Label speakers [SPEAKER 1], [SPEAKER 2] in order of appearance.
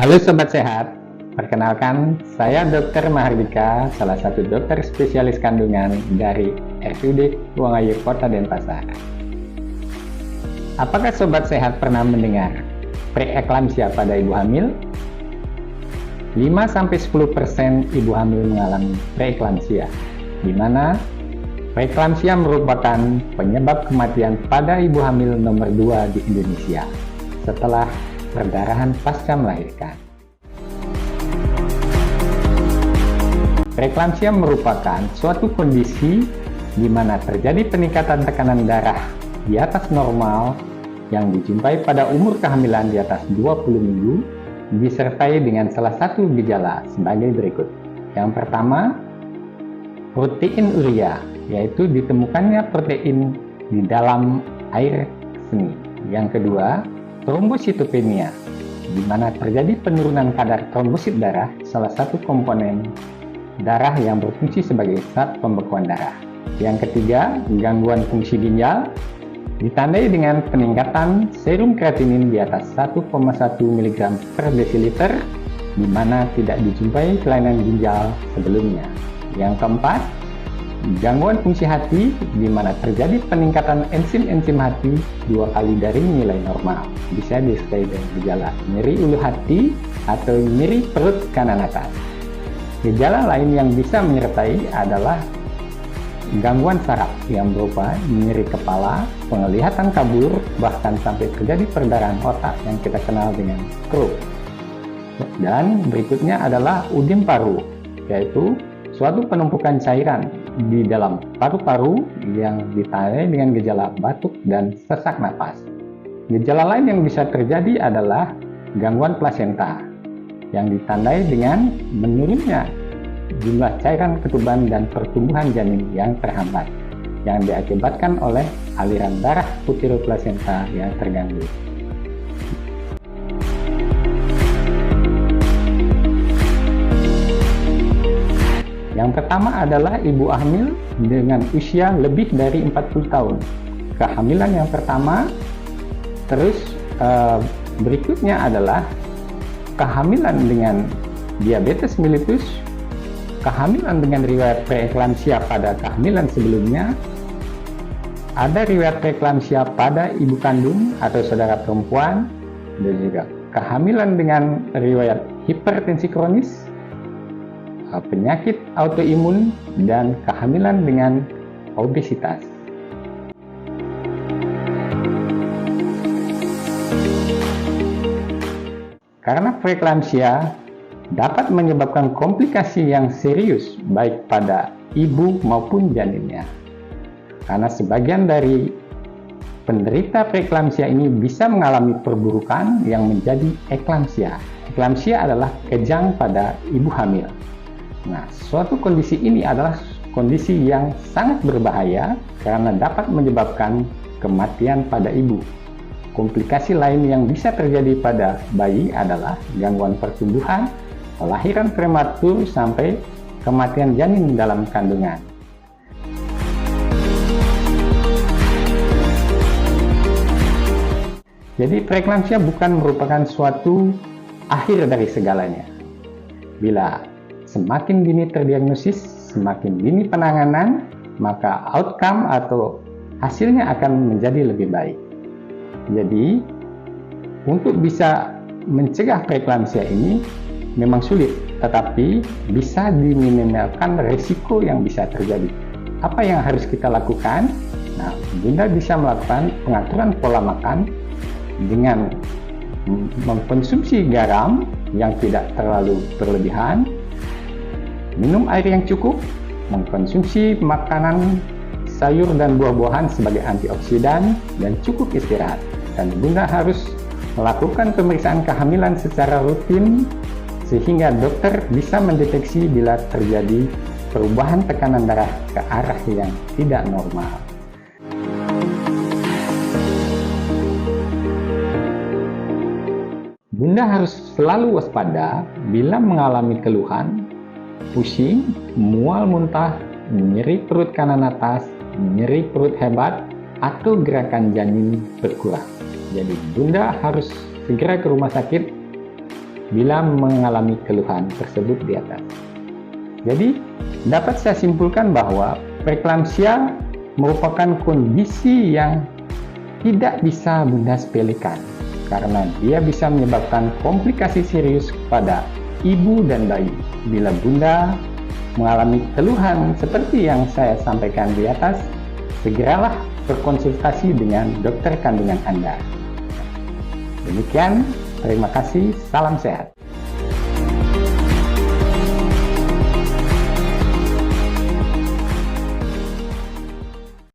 [SPEAKER 1] Halo Sobat Sehat, perkenalkan saya Dr. Mahardika, salah satu dokter spesialis kandungan dari RSUD Ruangayur Kota Denpasar. Apakah Sobat Sehat pernah mendengar preeklamsia pada ibu hamil? 5-10% ibu hamil mengalami preeklamsia, di mana preeklamsia merupakan penyebab kematian pada ibu hamil nomor 2 di Indonesia setelah perdarahan pasca melahirkan. Preeklamsia merupakan suatu kondisi di mana terjadi peningkatan tekanan darah di atas normal yang dijumpai pada umur kehamilan di atas 20 minggu, disertai dengan salah satu gejala sebagai berikut. Yang pertama, protein urea, yaitu ditemukannya protein di dalam air seni. Yang kedua, trombositopenia, di mana terjadi penurunan kadar trombosit darah, salah satu komponen darah yang berfungsi sebagai zat pembekuan darah. Yang ketiga, gangguan fungsi ginjal, ditandai dengan peningkatan serum kreatinin di atas 1,1 mg per desiliter, di mana tidak dijumpai kelainan ginjal sebelumnya. Yang keempat, gangguan fungsi hati, di mana terjadi peningkatan enzim-enzim hati 2 kali dari nilai normal. Bisa disertai dengan gejala nyeri ulu hati atau nyeri perut kanan atas. Gejala lain yang bisa menyertai adalah gangguan saraf yang berupa nyeri kepala, penglihatan kabur, bahkan sampai terjadi perdarahan otak yang kita kenal dengan stroke. Dan berikutnya adalah udim paru, yaitu suatu penumpukan cairan di dalam paru-paru yang ditandai dengan gejala batuk dan sesak napas. Gejala lain yang bisa terjadi adalah gangguan plasenta yang ditandai dengan menurunnya jumlah cairan ketuban dan pertumbuhan janin yang terhambat, yang diakibatkan oleh aliran darah puteroplasenta yang terganggu. Yang pertama adalah ibu hamil dengan usia lebih dari 40 tahun. Kehamilan yang pertama, terus berikutnya adalah kehamilan dengan diabetes mellitus, kehamilan dengan riwayat preeklamsia pada kehamilan sebelumnya, ada riwayat preeklamsia pada ibu kandung atau saudara perempuan, dan juga kehamilan dengan riwayat hipertensi kronis, penyakit autoimun, dan kehamilan dengan obesitas. Karena preeklamsia dapat menyebabkan komplikasi yang serius baik pada ibu maupun janinnya. Karena sebagian dari penderita preeklamsia ini bisa mengalami perburukan yang menjadi eklamsia. Eklamsia adalah kejang pada ibu hamil. Nah, suatu kondisi ini adalah kondisi yang sangat berbahaya karena dapat menyebabkan kematian pada ibu. Komplikasi lain yang bisa terjadi pada bayi adalah gangguan pertumbuhan, kelahiran prematur, sampai kematian janin dalam kandungan. Jadi preeklamsia bukan merupakan suatu akhir dari segalanya. Bila semakin dini terdiagnosis, semakin dini penanganan, maka outcome atau hasilnya akan menjadi lebih baik. Jadi, untuk bisa mencegah preeklamsia ini memang sulit, tetapi bisa diminimalkan risiko yang bisa terjadi. Apa yang harus kita lakukan? Nah, Bunda bisa melakukan pengaturan pola makan dengan mengkonsumsi garam yang tidak terlalu berlebihan, minum air yang cukup, mengkonsumsi makanan sayur dan buah-buahan sebagai antioksidan, dan cukup istirahat. Dan Bunda harus melakukan pemeriksaan kehamilan secara rutin sehingga dokter bisa mendeteksi bila terjadi perubahan tekanan darah ke arah yang tidak normal. Bunda harus selalu waspada bila mengalami keluhan pusing, mual muntah, nyeri perut kanan atas, nyeri perut hebat, atau gerakan janin berkurang. Jadi Bunda harus segera ke rumah sakit bila mengalami keluhan tersebut di atas. Jadi, dapat saya simpulkan bahwa preeklamsia merupakan kondisi yang tidak bisa Bunda sepelekan, karena dia bisa menyebabkan komplikasi serius pada ibu dan bayi. Bila Bunda mengalami keluhan seperti yang saya sampaikan di atas, segeralah berkonsultasi dengan dokter kandungan Anda. Demikian, terima kasih, salam sehat.